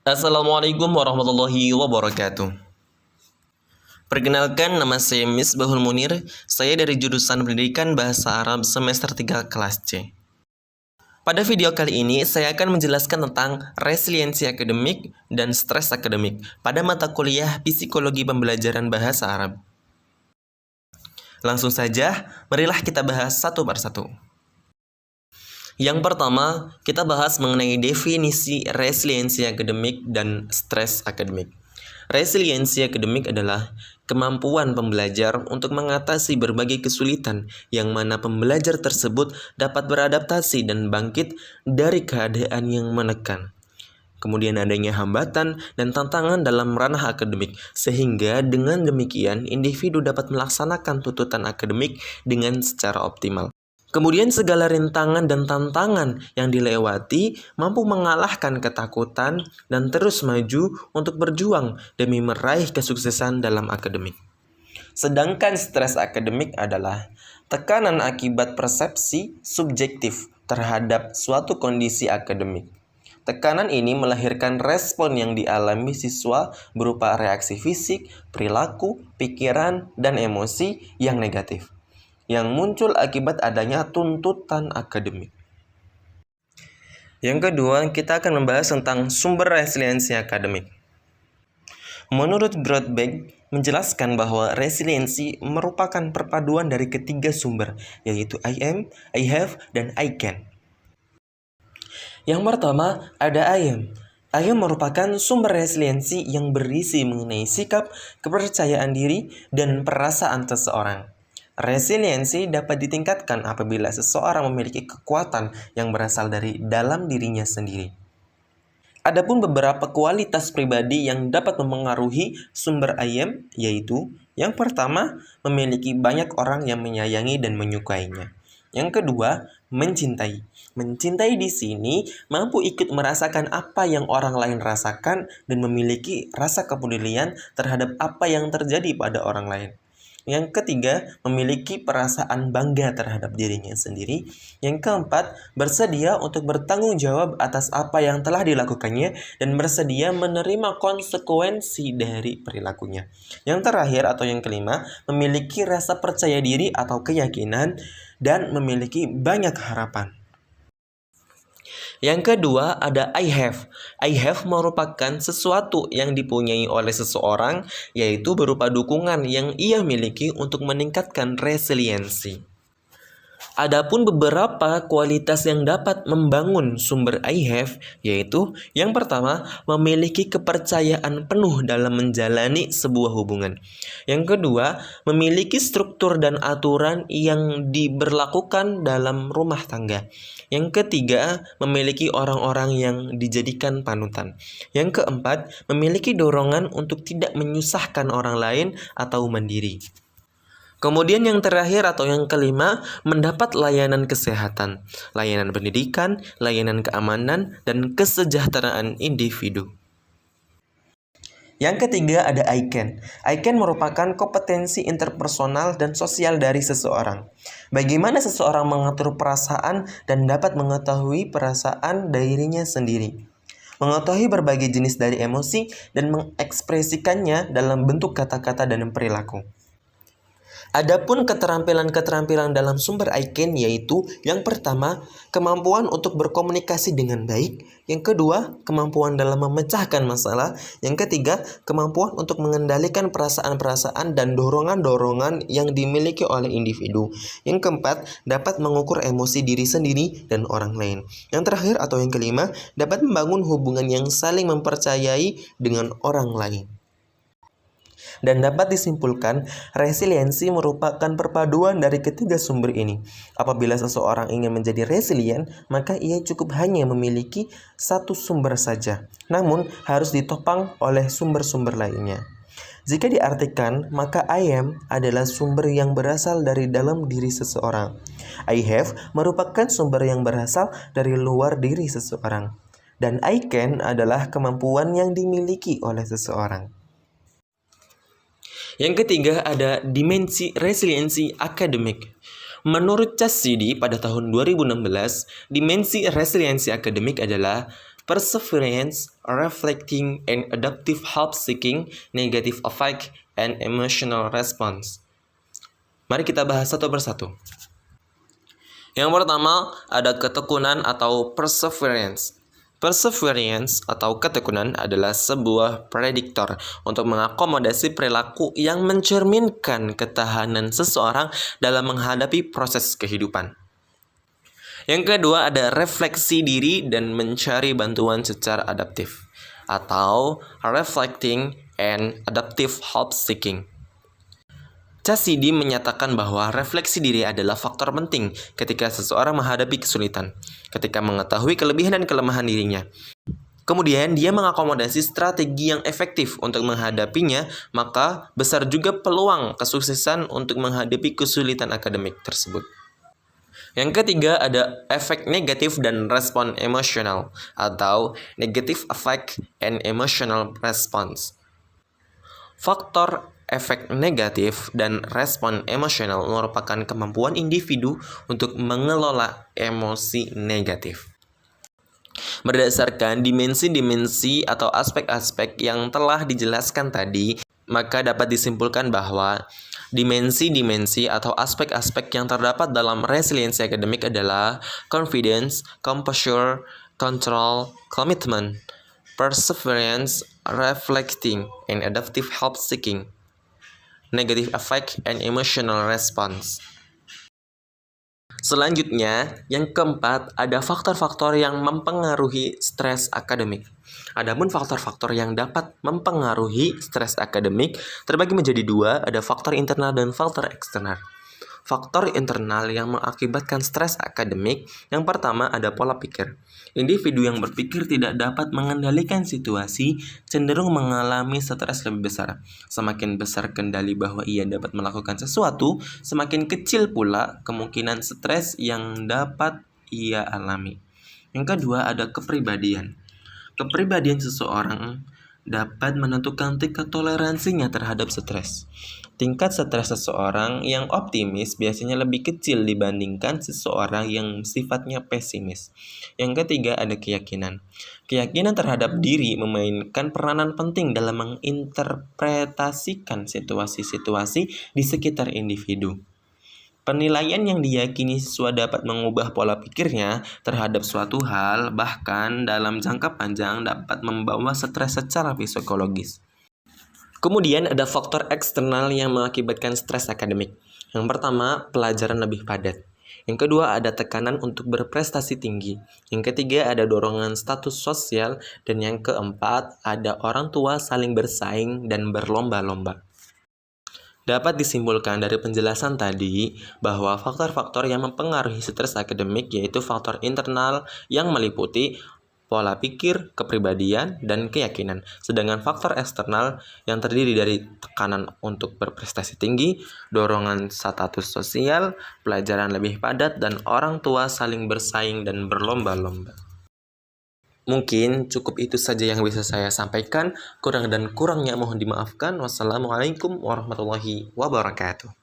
Assalamualaikum warahmatullahi wabarakatuh. Perkenalkan, nama saya Misbahul Munir. Saya dari jurusan Pendidikan Bahasa Arab semester 3 kelas C. Pada video kali ini, saya akan menjelaskan tentang resiliensi akademik dan stres akademik pada mata kuliah Psikologi Pembelajaran Bahasa Arab. Langsung saja, marilah kita bahas satu persatu. Yang pertama, kita bahas mengenai definisi resiliensi akademik dan stres akademik. Resiliensi akademik adalah kemampuan pembelajar untuk mengatasi berbagai kesulitan yang mana pembelajar tersebut dapat beradaptasi dan bangkit dari keadaan yang menekan. Kemudian adanya hambatan dan tantangan dalam ranah akademik, sehingga dengan demikian individu dapat melaksanakan tuntutan akademik dengan secara optimal. Kemudian segala rintangan dan tantangan yang dilewati mampu mengalahkan ketakutan dan terus maju untuk berjuang demi meraih kesuksesan dalam akademik. Sedangkan stres akademik adalah tekanan akibat persepsi subjektif terhadap suatu kondisi akademik. Tekanan ini melahirkan respon yang dialami siswa berupa reaksi fisik, perilaku, pikiran, dan emosi yang negatif, yang muncul akibat adanya tuntutan akademik. Yang kedua, kita akan membahas tentang sumber resiliensi akademik. Menurut Grothbeck, menjelaskan bahwa resiliensi merupakan perpaduan dari ketiga sumber, yaitu I am, I have, dan I can. Yang pertama, ada I am. I am merupakan sumber resiliensi yang berisi mengenai sikap, kepercayaan diri, dan perasaan seseorang. Resiliensi dapat ditingkatkan apabila seseorang memiliki kekuatan yang berasal dari dalam dirinya sendiri. Adapun beberapa kualitas pribadi yang dapat memengaruhi sumber I am, yaitu yang pertama, memiliki banyak orang yang menyayangi dan menyukainya. Yang kedua, mencintai. Mencintai di sini mampu ikut merasakan apa yang orang lain rasakan dan memiliki rasa kepedulian terhadap apa yang terjadi pada orang lain. Yang ketiga, memiliki perasaan bangga terhadap dirinya sendiri. Yang keempat, bersedia untuk bertanggung jawab atas apa yang telah dilakukannya dan bersedia menerima konsekuensi dari perilakunya. Yang terakhir atau yang kelima, memiliki rasa percaya diri atau keyakinan dan memiliki banyak harapan. Yang kedua ada I have. I have merupakan sesuatu yang dipunyai oleh seseorang, yaitu berupa dukungan yang ia miliki untuk meningkatkan resiliensi. Adapun beberapa kualitas yang dapat membangun sumber I have, yaitu yang pertama, memiliki kepercayaan penuh dalam menjalani sebuah hubungan. Yang kedua, memiliki struktur dan aturan yang diberlakukan dalam rumah tangga. Yang ketiga, memiliki orang-orang yang dijadikan panutan. Yang keempat, memiliki dorongan untuk tidak menyusahkan orang lain atau mandiri. Kemudian yang terakhir atau yang kelima, mendapat layanan kesehatan, layanan pendidikan, layanan keamanan, dan kesejahteraan individu. Yang ketiga ada I can. I can merupakan kompetensi interpersonal dan sosial dari seseorang. Bagaimana seseorang mengatur perasaan dan dapat mengetahui perasaan dirinya sendiri. Mengetahui berbagai jenis dari emosi dan mengekspresikannya dalam bentuk kata-kata dan perilaku. Adapun keterampilan-keterampilan dalam sumber I can yaitu yang pertama, kemampuan untuk berkomunikasi dengan baik. Yang kedua, kemampuan dalam memecahkan masalah. Yang ketiga, kemampuan untuk mengendalikan perasaan-perasaan dan dorongan-dorongan yang dimiliki oleh individu. Yang keempat, dapat mengukur emosi diri sendiri dan orang lain. Yang terakhir atau yang kelima, dapat membangun hubungan yang saling mempercayai dengan orang lain. Dan dapat disimpulkan, resiliensi merupakan perpaduan dari ketiga sumber ini. Apabila seseorang ingin menjadi resilient, maka ia cukup hanya memiliki satu sumber saja, namun harus ditopang oleh sumber-sumber lainnya. Jika diartikan, maka I am adalah sumber yang berasal dari dalam diri seseorang. I have merupakan sumber yang berasal dari luar diri seseorang. Dan I can adalah kemampuan yang dimiliki oleh seseorang. Yang ketiga ada dimensi resiliensi akademik. Menurut Cassidy pada tahun 2016, dimensi resiliensi akademik adalah perseverance, reflecting, and adaptive help-seeking, negative affect, and emotional response. Mari kita bahas satu persatu. Yang pertama, ada ketekunan atau perseverance. Perseverance atau ketekunan adalah sebuah prediktor untuk mengakomodasi perilaku yang mencerminkan ketahanan seseorang dalam menghadapi proses kehidupan. Yang kedua, ada refleksi diri dan mencari bantuan secara adaptif atau reflecting and adaptive help seeking. Cassidy menyatakan bahwa refleksi diri adalah faktor penting ketika seseorang menghadapi kesulitan, ketika mengetahui kelebihan dan kelemahan dirinya. Kemudian dia mengakomodasi strategi yang efektif untuk menghadapinya, maka besar juga peluang kesuksesan untuk menghadapi kesulitan akademik tersebut. Yang ketiga ada efek negatif dan respon emosional atau negative effect and emotional response. Faktor efek negatif dan respon emosional merupakan kemampuan individu untuk mengelola emosi negatif. Berdasarkan dimensi-dimensi atau aspek-aspek yang telah dijelaskan tadi, maka dapat disimpulkan bahwa dimensi-dimensi atau aspek-aspek yang terdapat dalam resiliensi akademik adalah confidence, composure, control, commitment, perseverance, reflecting, and adaptive help seeking, negative affect, and emotional response. Selanjutnya, yang keempat, ada faktor-faktor yang mempengaruhi stres akademik. Adapun faktor-faktor yang dapat mempengaruhi stres akademik terbagi menjadi dua, ada faktor internal dan faktor eksternal. Faktor internal yang mengakibatkan stres akademik, yang pertama ada pola pikir. Individu yang berpikir tidak dapat mengendalikan situasi cenderung mengalami stres lebih besar. Semakin besar kendali bahwa ia dapat melakukan sesuatu, semakin kecil pula kemungkinan stres yang dapat ia alami. Yang kedua ada kepribadian. Kepribadian seseorang dapat menentukan tingkat toleransinya terhadap stres. Tingkat stres seseorang yang optimis biasanya lebih kecil dibandingkan seseorang yang sifatnya pesimis. Yang ketiga ada keyakinan. Keyakinan terhadap diri memainkan peranan penting dalam menginterpretasikan situasi-situasi di sekitar individu. Penilaian yang diyakini siswa dapat mengubah pola pikirnya terhadap suatu hal, bahkan dalam jangka panjang dapat membawa stres secara psikologis. Kemudian ada faktor eksternal yang mengakibatkan stres akademik. Yang pertama, pelajaran lebih padat. Yang kedua, ada tekanan untuk berprestasi tinggi. Yang ketiga, ada dorongan status sosial. Dan yang keempat, ada orang tua saling bersaing dan berlomba-lomba. Dapat disimpulkan dari penjelasan tadi bahwa faktor-faktor yang mempengaruhi stres akademik yaitu faktor internal yang meliputi pola pikir, kepribadian, dan keyakinan. Sedangkan faktor eksternal yang terdiri dari tekanan untuk berprestasi tinggi, dorongan status sosial, pelajaran lebih padat, dan orang tua saling bersaing dan berlomba-lomba. Mungkin cukup itu saja yang bisa saya sampaikan. Kurang dan kurangnya mohon dimaafkan. Wassalamualaikum warahmatullahi wabarakatuh.